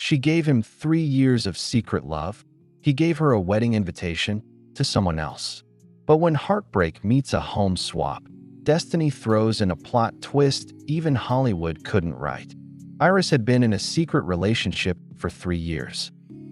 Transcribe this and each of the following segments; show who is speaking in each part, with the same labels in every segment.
Speaker 1: She gave him 3 years of secret love. He gave her a wedding invitation to someone else. But when heartbreak meets a home swap, destiny throws in a plot twist even Hollywood couldn't write. Iris had been in a secret relationship for 3 years.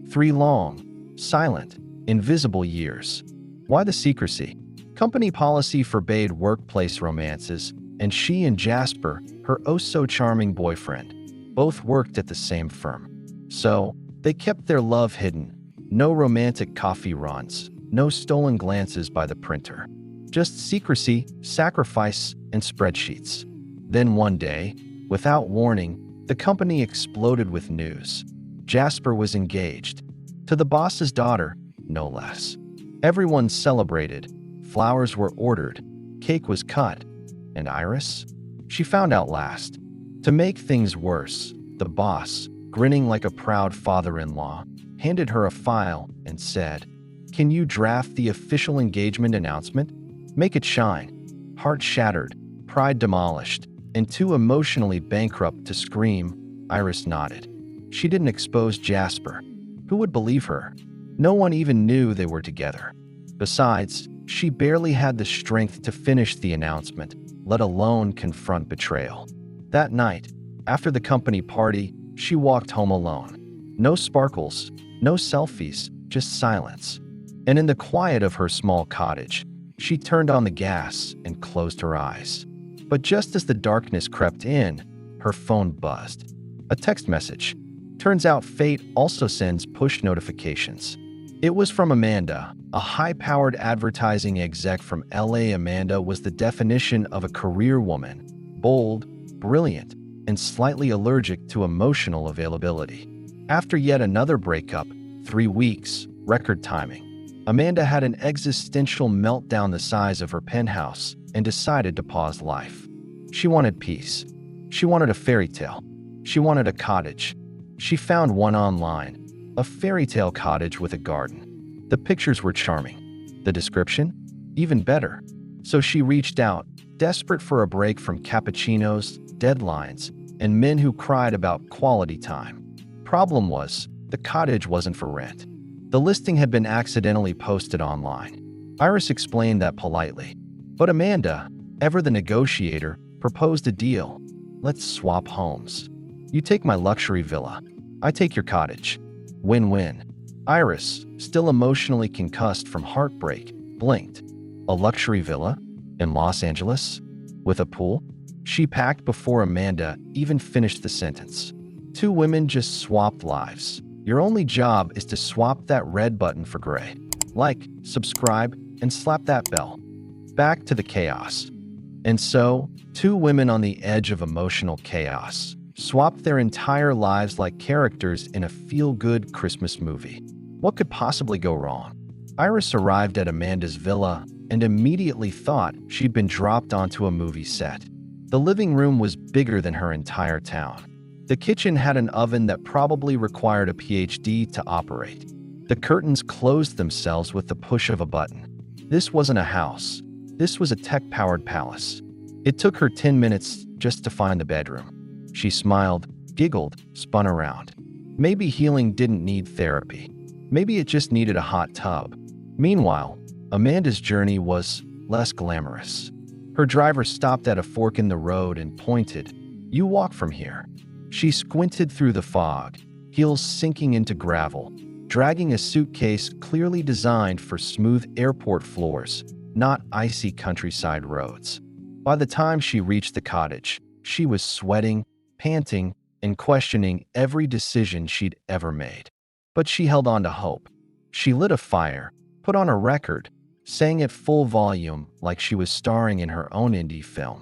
Speaker 1: 3 long, silent, invisible years. Why the secrecy? Company policy forbade workplace romances, and she and Jasper, her oh-so-charming boyfriend, both worked at the same firm. So, they kept their love hidden. No romantic coffee runs, no stolen glances by the printer. Just secrecy, sacrifice, and spreadsheets. Then one day, without warning, the company exploded with news. Jasper was engaged. To the boss's daughter, no less. Everyone celebrated. Flowers were ordered. Cake was cut. And Iris? She found out last. To make things worse, the boss, grinning like a proud father-in-law, handed her a file and said, "Can you draft the official engagement announcement? Make it shine." Heart shattered, pride demolished, and too emotionally bankrupt to scream, Iris nodded. She didn't expose Jasper. Who would believe her? No one even knew they were together. Besides, she barely had the strength to finish the announcement, let alone confront betrayal. That night, after the company party, she walked home alone. No sparkles, no selfies, just silence. And in the quiet of her small cottage, she turned on the gas and closed her eyes. But just as the darkness crept in, her phone buzzed. A text message. Turns out fate also sends push notifications. It was from Amanda, a high-powered advertising exec from LA. Amanda was the definition of a career woman, bold, brilliant, and slightly allergic to emotional availability. After yet another breakup, 3 weeks, record timing, Amanda had an existential meltdown the size of her penthouse and decided to pause life. She wanted peace. She wanted a fairy tale. She wanted a cottage. She found one online, a fairy tale cottage with a garden. The pictures were charming. The description? Even better. So she reached out, desperate for a break from cappuccinos, deadlines, and men who cried about quality time. Problem was, the cottage wasn't for rent. The listing had been accidentally posted online. Iris explained that politely. But Amanda, ever the negotiator, proposed a deal. Let's swap homes. You take my luxury villa. I take your cottage. Win-win. Iris, still emotionally concussed from heartbreak, blinked. A luxury villa? In Los Angeles? With a pool? She packed before Amanda even finished the sentence. 2 women just swapped lives. Your only job is to swap that red button for gray. Like, subscribe, and slap that bell. Back to the chaos. And so, 2 women on the edge of emotional chaos swapped their entire lives like characters in a feel-good Christmas movie. What could possibly go wrong? Iris arrived at Amanda's villa and immediately thought she'd been dropped onto a movie set. The living room was bigger than her entire town. The kitchen had an oven that probably required a PhD to operate. The curtains closed themselves with the push of a button. This wasn't a house. This was a tech-powered palace. It took her 10 minutes just to find the bedroom. She smiled, giggled, spun around. Maybe healing didn't need therapy. Maybe it just needed a hot tub. Meanwhile, Amanda's journey was less glamorous. Her driver stopped at a fork in the road and pointed, "You walk from here." She squinted through the fog, heels sinking into gravel, dragging a suitcase clearly designed for smooth airport floors, not icy countryside roads. By the time she reached the cottage, she was sweating, panting, and questioning every decision she'd ever made. But she held on to hope. She lit a fire, put on a record, sang at full volume like she was starring in her own indie film.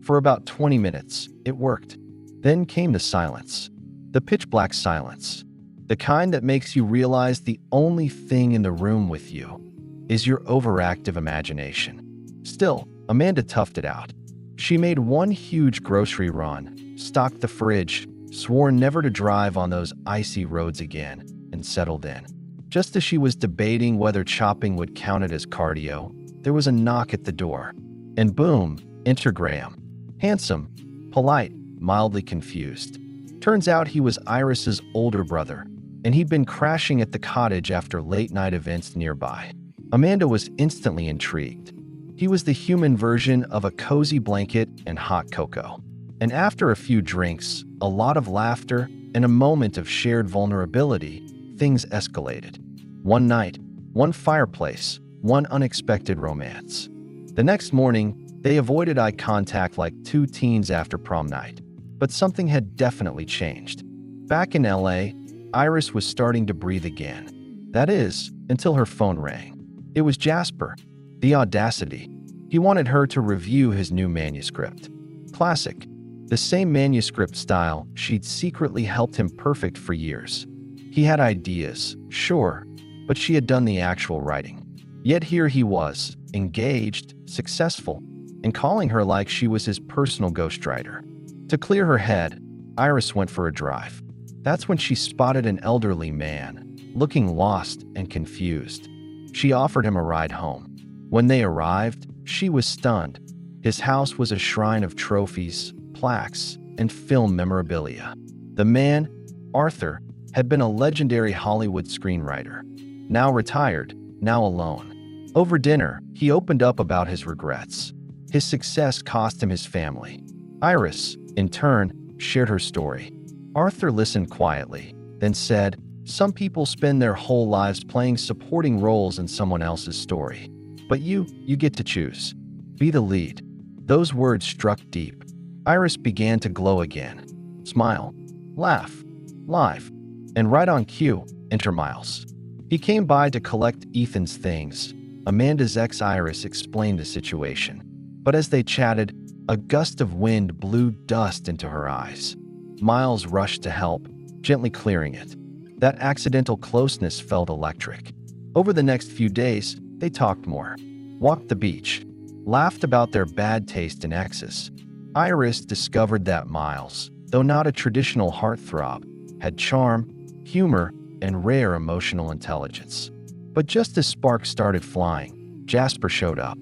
Speaker 1: For about 20 minutes, it worked. Then came the silence. The pitch-black silence. The kind that makes you realize the only thing in the room with you is your overactive imagination. Still, Amanda toughed it out. She made one huge grocery run, stocked the fridge, swore never to drive on those icy roads again, and settled in. Just as she was debating whether chopping would count it as cardio, there was a knock at the door. And boom, enter Graham. Handsome, polite, mildly confused. Turns out he was Iris's older brother, and he'd been crashing at the cottage after late-night events nearby. Amanda was instantly intrigued. He was the human version of a cozy blanket and hot cocoa. And after a few drinks, a lot of laughter, and a moment of shared vulnerability, things escalated. One night, one fireplace, one unexpected romance. The next morning, they avoided eye contact like two teens after prom night. But something had definitely changed. Back in LA, Iris was starting to breathe again. That is, until her phone rang. It was Jasper. The audacity. He wanted her to review his new manuscript. Classic. The same manuscript style she'd secretly helped him perfect for years. He had ideas, sure, but she had done the actual writing. Yet here he was, engaged, successful, and calling her like she was his personal ghostwriter. To clear her head, Iris went for a drive. That's when she spotted an elderly man, looking lost and confused. She offered him a ride home. When they arrived, she was stunned. His house was a shrine of trophies, plaques, and film memorabilia. The man, Arthur, had been a legendary Hollywood screenwriter. Now retired, now alone. Over dinner, he opened up about his regrets. His success cost him his family. Iris, in turn, shared her story. Arthur listened quietly, then said, "Some people spend their whole lives playing supporting roles in someone else's story. But you get to choose. Be the lead." Those words struck deep. Iris began to glow again. Smile, laugh, live, and right on cue, enter Miles. He came by to collect Ethan's things. Amanda's ex Iris explained the situation. But as they chatted, a gust of wind blew dust into her eyes. Miles rushed to help, gently clearing it. That accidental closeness felt electric. Over the next few days, they talked more, walked the beach, laughed about their bad taste in exes. Iris discovered that Miles, though not a traditional heartthrob, had charm, humor, and rare emotional intelligence. But just as sparks started flying, Jasper showed up.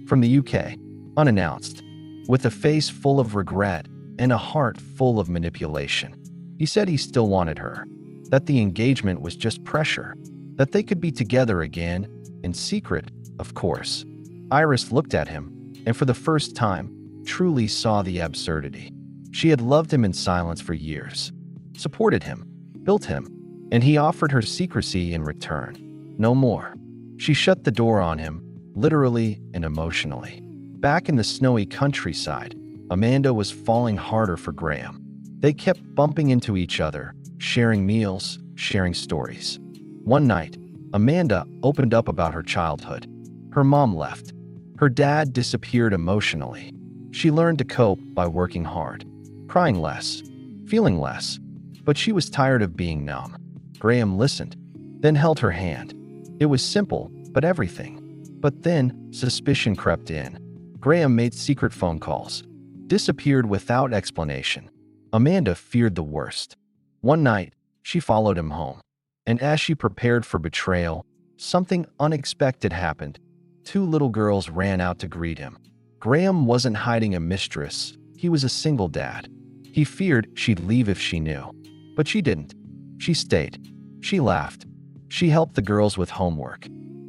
Speaker 1: From the UK, unannounced, with a face full of regret and a heart full of manipulation. He said he still wanted her, that the engagement was just pressure, that they could be together again, in secret, of course. Iris looked at him, and for the first time, truly saw the absurdity. She had loved him in silence for years, supported him, built him, and he offered her secrecy in return. No more. She shut the door on him, literally and emotionally. Back in the snowy countryside, Amanda was falling harder for Graham. They kept bumping into each other, sharing meals, sharing stories. One night, Amanda opened up about her childhood. Her mom left. Her dad disappeared emotionally. She learned to cope by working hard, crying less, feeling less, but she was tired of being numb. Graham listened, then held her hand. It was simple, but everything. But then, suspicion crept in. Graham made secret phone calls, disappeared without explanation. Amanda feared the worst. One night, she followed him home. And as she prepared for betrayal, something unexpected happened. Two little girls ran out to greet him. Graham wasn't hiding a mistress. He was a single dad. He feared she'd leave if she knew. But she didn't. She stayed. She laughed. She helped the girls with homework.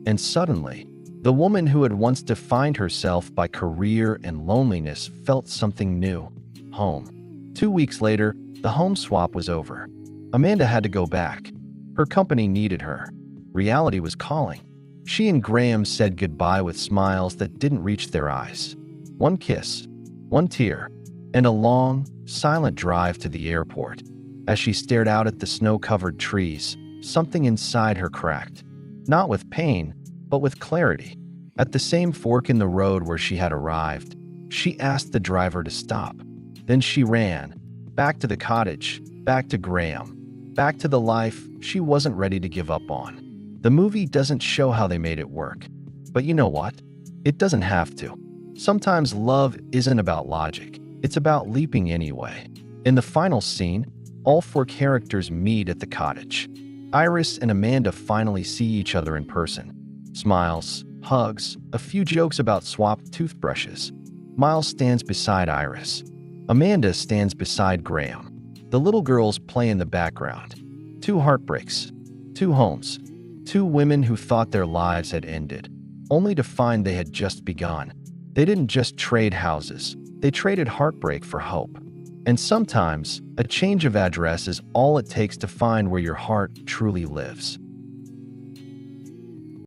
Speaker 1: And suddenly, the woman who had once defined herself by career and loneliness felt something new. Home. 2 weeks later, the home swap was over. Amanda had to go back. Her company needed her. Reality was calling. She and Graham said goodbye with smiles that didn't reach their eyes. One kiss, one tear, and a long, silent drive to the airport. As she stared out at the snow-covered trees, something inside her cracked. Not with pain, but with clarity. At the same fork in the road where she had arrived, she asked the driver to stop. Then she ran, back to the cottage, back to Graham, back to the life she wasn't ready to give up on. The movie doesn't show how they made it work. But you know what? It doesn't have to. Sometimes love isn't about logic. It's about leaping anyway. In the final scene, all four characters meet at the cottage. Iris and Amanda finally see each other in person. Smiles, hugs, a few jokes about swapped toothbrushes. Miles stands beside Iris. Amanda stands beside Graham. The little girls play in the background. Two heartbreaks, two homes, two women who thought their lives had ended, only to find they had just begun. They didn't just trade houses, they traded heartbreak for hope. And sometimes, a change of address is all it takes to find where your heart truly lives.